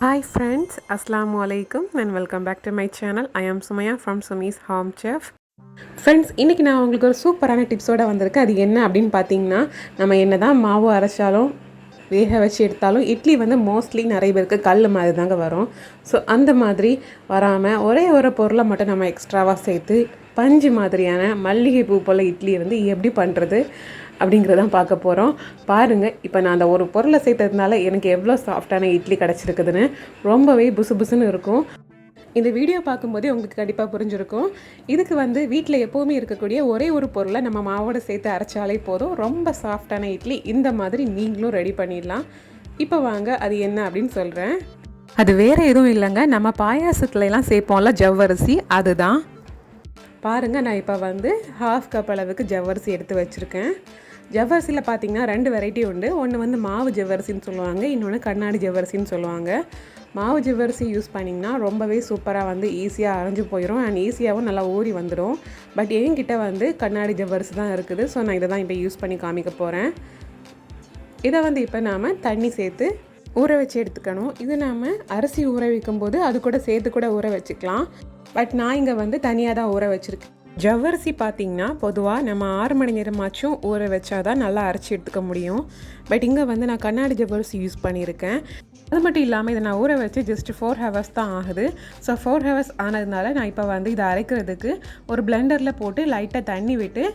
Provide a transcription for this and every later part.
Hi friends, Assalamu alaikum and welcome back to my channel. I am Sumaya from Sumi's Home Chef. Friends, இன்றைக்கி நான் உங்களுக்கு ஒரு சூப்பரான டிப்ஸோடு வந்திருக்கேன். அது என்ன அப்படின்னு பார்த்தீங்கன்னா, நம்ம என்ன தான் மாவு அரைச்சாலும் வேக வச்சு எடுத்தாலும் இட்லி வந்து மோஸ்ட்லி நிறைய பேருக்கு கல் மாதிரி தாங்க வரும். ஸோ அந்த மாதிரி வராமல் ஒரே ஒரு பொருளை மட்டும் நம்ம எக்ஸ்ட்ராவாக சேர்த்து பஞ்சு மாதிரியான மல்லிகை பூ போல் இட்லி வந்து எப்படி பண்ணுறது அப்படிங்கிறதான் பார்க்க போகிறோம். பாருங்கள், இப்போ நான் அந்த ஒரு பொருளை சேர்த்ததுனால எனக்கு எவ்வளோ சாஃப்டான இட்லி கிடச்சிருக்குதுன்னு. ரொம்பவே புசு புசுன்னு இருக்கும். இந்த வீடியோ பார்க்கும்போதே உங்களுக்கு கண்டிப்பாக புரிஞ்சிருக்கும். இதுக்கு வந்து வீட்டில் எப்போவுமே இருக்கக்கூடிய ஒரே ஒரு பொருளை நம்ம மாவோடு சேர்த்து அரைச்சாலே போதும். ரொம்ப சாஃப்டான இட்லி இந்த மாதிரி நீங்களும் ரெடி பண்ணிடலாம். இப்போ வாங்க அது என்ன அப்படின்னு சொல்கிறேன். அது வேறு எதுவும் இல்லைங்க, நம்ம பாயாசத்துலலாம் சேர்ப்போம்ல ஜவ்வரிசி, அதுதான். பாருங்கள், நான் இப்போ வந்து 1/2 கப் அளவுக்கு ஜவ்வரிசி எடுத்து வச்சுருக்கேன். ஜவ்வரிசியில் பார்த்திங்கன்னா 2 வெரைட்டி உண்டு. ஒன்று வந்து மாவு ஜவ்வரிசின்னு சொல்லுவாங்க, இன்னொன்று கண்ணாடி ஜவ்வரிசின்னு சொல்லுவாங்க. மாவு ஜவ்வரிசி யூஸ் பண்ணிங்கன்னா ரொம்பவே சூப்பராக வந்து ஈஸியாக அரைஞ்சு போயிடும் அண்ட் ஈஸியாகவும் நல்லா ஊறி வந்துடும். பட் என்கிட்ட வந்து கண்ணாடி ஜவ்வரிசி தான் இருக்குது. ஸோ நான் இதை தான் இப்போ யூஸ் பண்ணி காமிக்க போகிறேன். இதை வந்து இப்போ நாம் தண்ணி சேர்த்து ஊற வச்சு எடுத்துக்கணும். இது நாம் அரிசி ஊற வைக்கும்போது அது கூட சேர்த்து கூட ஊற வச்சுக்கலாம். பட் நான் இங்கே வந்து தனியாக தான் ஊற வச்சுருக்கேன். ஜவ்வரிசி பார்த்திங்கன்னா பொதுவாக நம்ம 6 மணி நேரமாச்சும் ஊற வச்சா தான் நல்லா அரைச்சி எடுத்துக்க முடியும். பட் இங்கே வந்து நான் கண்ணாடி ஜவ்வரிசி யூஸ் பண்ணியிருக்கேன். அது மட்டும் இல்லாமல் இதை நான் ஊற வச்சு ஜஸ்ட் 4 ஹவர்ஸ் தான் ஆகுது. ஸோ 4 ஹவர்ஸ் ஆனதுனால நான் இப்போ வந்து இதை அரைக்கிறதுக்கு ஒரு பிளெண்டரில் போட்டு லைட்டாக தண்ணி விட்டு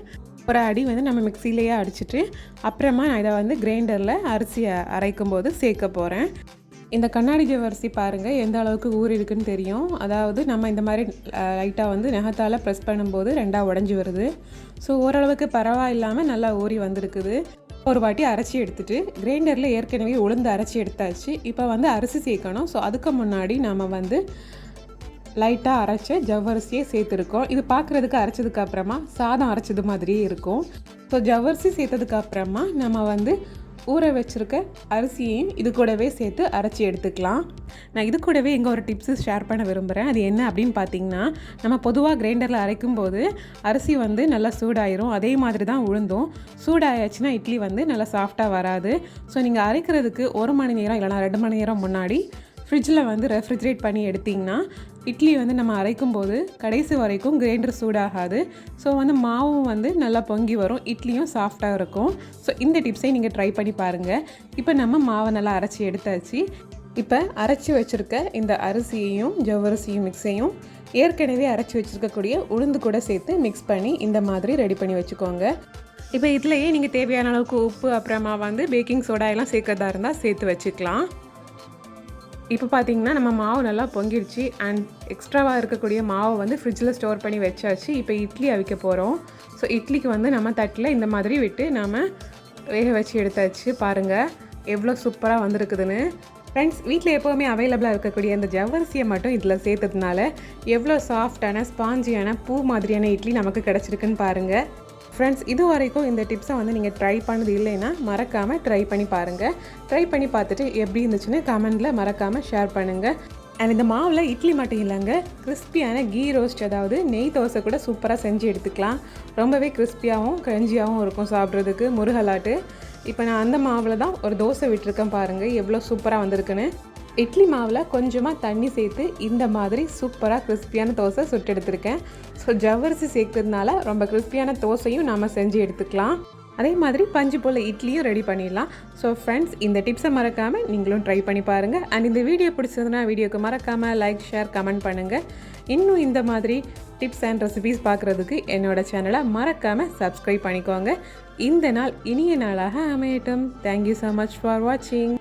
ஒரு அடி வந்து நம்ம மிக்சிலேயே அடிச்சுட்டு அப்புறமா நான் இதை வந்து கிரைண்டரில் அரிசியை அரைக்கும்போது சேர்க்க போகிறேன். இந்த கண்ணாடி ஜவ்வரிசி பாருங்கள் எந்த அளவுக்கு ஊறி இருக்குன்னு தெரியும். அதாவது நம்ம இந்த மாதிரி லைட்டாக வந்து நகத்தால் ப்ரெஸ் பண்ணும்போது 2ஆக உடஞ்சி வருது. ஸோ ஓரளவுக்கு பரவாயில்லாமல் நல்லா ஊறி வந்திருக்குது. ஒரு வாட்டி அரைச்சி எடுத்துகிட்டு கிரைண்டரில் ஏற்கனவே உளுந்து அரைச்சி எடுத்தாச்சு. இப்போ வந்து அரிசி சேர்க்கணும். ஸோ அதுக்கு முன்னாடி நம்ம வந்து லைட்டாக அரைச்ச ஜவ்வரிசியை சேர்த்துருக்கோம். இது பார்க்குறதுக்கு அரைச்சதுக்கு அப்புறமா சாதம் அரைச்சது மாதிரியே இருக்கும். ஸோ ஜவ்வரிசி சேர்த்ததுக்கு அப்புறமா நம்ம வந்து ஊற வச்சுருக்க அரிசியையும் இது கூடவே சேர்த்து அரைச்சி எடுத்துக்கலாம். நான் இது கூடவே இங்கே ஒரு டிப்ஸு ஷேர் பண்ண விரும்புகிறேன். அது என்ன அப்படின்னு பார்த்தீங்கன்னா, நம்ம பொதுவாக கிரைண்டரில் அரைக்கும் போது அரிசி வந்து நல்லா சூடாயிரும். அதே மாதிரி தான் உளுந்தும் சூடாயாச்சுன்னா இட்லி வந்து நல்லா சாஃப்டாக வராது. ஸோ நீங்கள் அரைக்கிறதுக்கு 1 மணி நேரம் இல்லைனா 2 மணி நேரம் முன்னாடி ஃப்ரிட்ஜில் வந்து ரெஃப்ரிஜரேட் பண்ணி எடுத்திங்கன்னா இட்லி வந்து நம்ம அரைக்கும் போது கடைசி வரைக்கும் கிரைண்டர் சூடாகாது. ஸோ வந்து மாவும் வந்து நல்லா பொங்கி வரும், இட்லியும் சாஃப்டாக இருக்கும். ஸோ இந்த டிப்ஸை நீங்கள் ட்ரை பண்ணி பாருங்கள். இப்போ நம்ம மாவை நல்லா அரைச்சி எடுத்தாச்சு. இப்போ அரைச்சி வச்சுருக்க இந்த அரிசியையும் ஜவ்வரிசியும் மிக்ஸையும் ஏற்கனவே அரைச்சி வச்சுருக்கக்கூடிய உளுந்து கூட சேர்த்து மிக்ஸ் பண்ணி இந்த மாதிரி ரெடி பண்ணி வச்சுக்கோங்க. இப்போ இதுலேயே நீங்கள் தேவையான அளவுக்கு உப்பு அப்புறமா வந்து பேக்கிங் சோடா எல்லாம் சேர்க்கறதா இருந்தால் சேர்த்து வச்சுக்கலாம். இப்போ பார்த்திங்கன்னா நம்ம மாவு நல்லா பொங்கிடுச்சு அண்ட் எக்ஸ்ட்ராவாக இருக்கக்கூடிய மாவை வந்து ஃப்ரிட்ஜில் ஸ்டோர் பண்ணி வச்சாச்சு. இப்போ இட்லி அவிக்க போகிறோம். ஸோ இட்லிக்கு வந்து நம்ம தட்டில் இந்த மாதிரி விட்டு நம்ம வேக வச்சு எடுத்தாச்சு. பாருங்கள் எவ்வளோ சூப்பராக வந்திருக்குதுன்னு. ஃப்ரெண்ட்ஸ், வீட்டில் எப்போவுமே அவைலபிளாக இருக்கக்கூடிய இந்த ஜவ்வரிசியை மட்டும் இதில் சேர்த்ததுனால எவ்வளோ சாஃப்டான ஸ்பாஞ்சியான பூ மாதிரியான இட்லி நமக்கு கிடச்சிருக்குன்னு பாருங்கள். ஃப்ரெண்ட்ஸ், இது வரைக்கும் இந்த டிப்ஸை வந்து நீங்கள் ட்ரை பண்ணது இல்லைன்னா மறக்காமல் ட்ரை பண்ணி பாருங்கள். ட்ரை பண்ணி பார்த்துட்டு எப்படி இருந்துச்சுன்னு கமெண்டில் மறக்காமல் ஷேர் பண்ணுங்கள். அண்ட் இந்த மாவில் இட்லி மட்டும் இல்லைங்க, கிறிஸ்பியான கீ ரோஸ்ட் அதாவது நெய் தோசை கூட சூப்பராக செஞ்சு எடுத்துக்கலாம். ரொம்பவே கிறிஸ்பியாகவும் கிரஞ்சியாகவும் இருக்கும் சாப்பிட்றதுக்கு முருகலாட்டு. இப்போ நான் அந்த மாவில் தான் ஒரு தோசை விட்டுருக்கேன். பாருங்கள் எவ்வளோ சூப்பராக வந்திருக்குன்னு. இட்லி மாவில் கொஞ்சமாக தண்ணி சேர்த்து இந்த மாதிரி சூப்பராக கிறிஸ்பியான தோசை சுட்டு எடுத்துருக்கேன். ஸோ ஜவ்வரிசி சேர்க்கறதுனால ரொம்ப கிறிஸ்பியான தோசையும் நாம் செஞ்சு எடுத்துக்கலாம். அதே மாதிரி பஞ்சு போல் இட்லியும் ரெடி பண்ணிடலாம். ஸோ ஃப்ரெண்ட்ஸ், இந்த டிப்ஸை மறக்காமல் நீங்களும் ட்ரை பண்ணி பாருங்கள். அண்ட் இந்த வீடியோ பிடிச்சதுன்னா வீடியோக்கு மறக்காமல் லைக் ஷேர் கமெண்ட் பண்ணுங்கள். இன்னும் இந்த மாதிரி டிப்ஸ் அண்ட் ரெசிபீஸ் பார்க்குறதுக்கு என்னோடய சேனலை மறக்காமல் சப்ஸ்கிரைப் பண்ணிக்கோங்க. இந்த நாள் இனிய நாளாக அமையட்டும். தேங்க்யூ ஸோ மச் ஃபார் வாட்சிங்.